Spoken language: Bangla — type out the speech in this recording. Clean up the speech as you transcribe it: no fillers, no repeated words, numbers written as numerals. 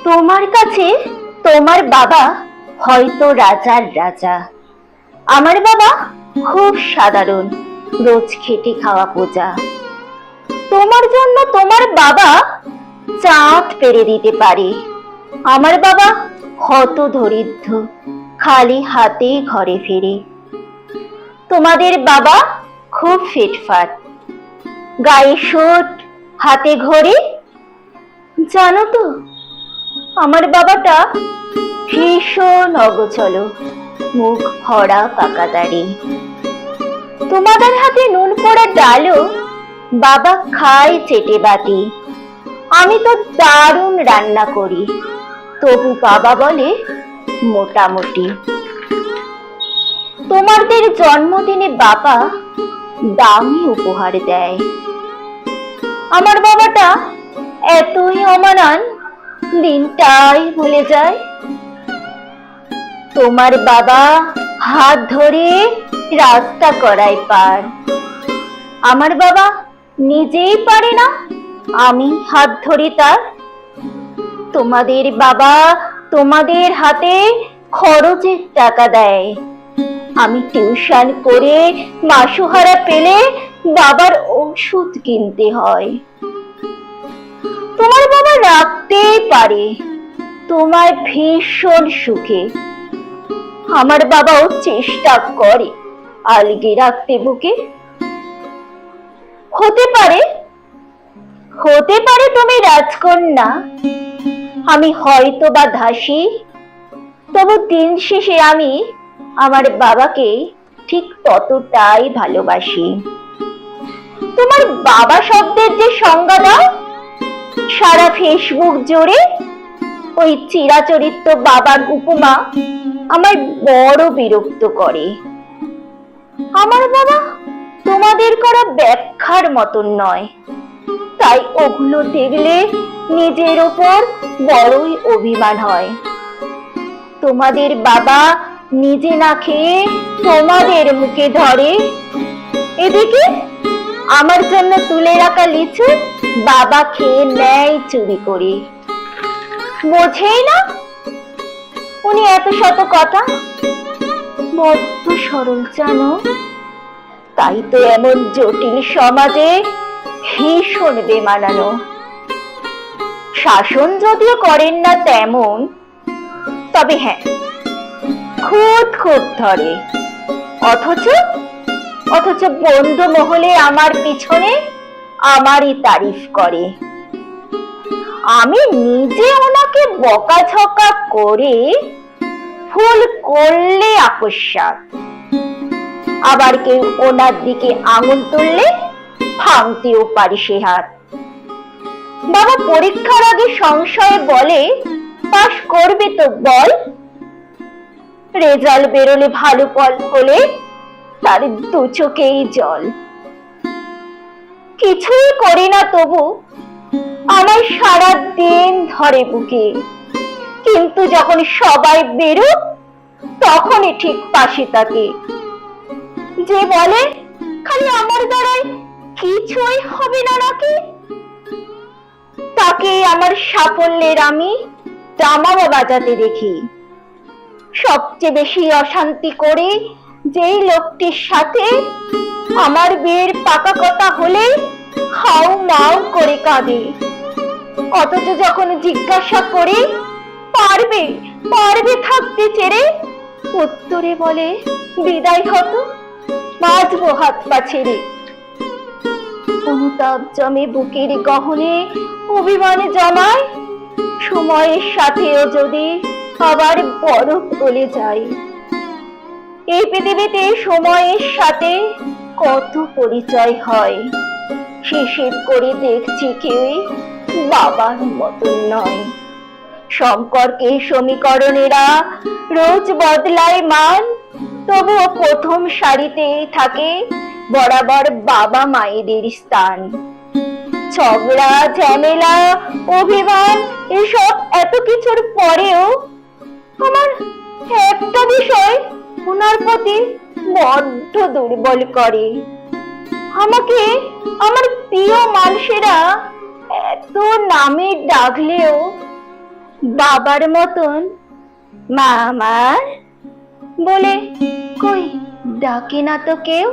তোমার কাছে তোমার বাবা হয়তো রাজার রাজা, আমার বাবা খুব সাধারণ, রোজ খেটে খাওয়া প্রজা। তোমার জন্য তোমার বাবা চাঁদ পেরে দিতে পারে, আমার বাবা হত দরিদ্র, খালি হাতে ঘরে ফেরে। তোমাদের বাবা খুব ফিটফাট, গায়ে শোট, হাতে ঘড়ি। জানো তো আমার বাবাটা ভীষণ অগোছল, মুখ ভরা পাকা দাড়ি। তোমাদের হাতে নুন পোড়া ডালও বাবা খায় চেটে বাটি। আমি তো দারুণ রান্না করি, তবু বাবা বলে মোটামুটি। তোমাদের জন্মদিনে বাবা দামি উপহার দেয়, আমার বাবাটা এতই অমানান, দিনটাই ভুলে যায়। তোমার বাবা হাত ধরে রাস্তা করায় পার, আমার বাবা নিজেই পারে না, আমি হাত ধরি তার। তোমাদের বাবা তোমাদের হাতে খরচের টাকা দেয়, আমি টিউশন করে মাসোহারা পেলে বাবার ওষুধ কিনতে হয়। তোমার বাবা রাখতেই পারে তোমার ভীষণ সুখে, আমার বাবাও চেষ্টা করে আলগে রাখতে বুকে। হতে পারে তুমি রাজকন্যা, আমি হয়তো বা দাসী, তবু দিন শেষে আমি আমার বাবাকে ঠিক ততটাই ভালোবাসি। তোমার বাবা শব্দের যে সংজ্ঞা দাও, সারা ফেসবুক জুড়ে ওই চিরাচরিত বাবার উপমা আমার বড় বিরক্ত করে। আমার বাবা তোমাদের করা ব্যাখ্যার মতন নয়, তাই ওগুলো দেখলে নিজের ওপর বড়ই অভিমান হয়। তোমাদের বাবা নিজে না খেয়ে তোমাদের মুখে ধরে, এদিকে আমার জন্য তুলে রাখা লিচু বাবা খেয়ে নেয় চুরি করে। বোঝেই না উনি এত শত কথা, বড্ড সরল জানো, তাই তো এমন জটিল সমাজে ভীষণ বেমানানো। শাসন যদিও করেন না তেমন, তবে হ্যাঁ খুদ খুদ ধরে, অথচ বন্ধু মহলে আমার পিছনে আমারই তারিফ করে। আমি নিজে ওনাকে বকাঝকা করে ভুল করলে আকস্মাত, আবার কেউ ওনার দিকে আঙুল তুললে ভাঙতেও পারি সে হাত। বাবা পরীক্ষার আগে সংশয়ে বলে, পাস করবে তো বল। রেজাল্ট বেরোলে ভালো ফল হলে তার দু চোখেই জল। কিছুই করি না তবু আমার সারা দিন ধরে বুকে, কিন্তু যখন সবাই বেরো তখনই ঠিক পাশে থাকে। যে বলে খালি আমার দ্বারাই কিছুই হবে না নাকি, তাকে আমার সাফল্যের আমি দামামা বাজাতে দেখি। সবচেয়ে বেশি অশান্তি করে যেই লোকটির সাথে আমার বিয়ের পাকা কথা হলে হাউ মাউ করে কাঁদে, অথচ যখন জিজ্ঞাসা করি পারবে থাকতে চেড়ে, উত্তরে বলে বিদায় হত, বাঁচবো হাত পা ছেড়ে। অনুতাপ জমে বুকের গহনে, অভিমানে জমায়, সময়ের সাথেও যদি আবার বরফ গলে যায়। এই পৃথিবীতে সময়ের সাথে কত পরিচয় হয়, হিসেব করে দেখছি কেউই বাবার মতন নয়। সম্পর্কে সমীকরণেরা রোজ বদলায় মান, তবুও প্রথম সারিতেই থাকে বরাবর বাবা মায়েদের স্থান। ঝগড়া, ঝামেলা, অভিমান এসব এত কিছুর পরেও আমার একটা বিষয় ওনার প্রতি বড্ড দুর্বল করে। আমাকে আমার প্রিয় মানুষেরা এত নামে ডাকলেও বাবার মতন মা আমার বলে কই ডাকে না তো কেউ।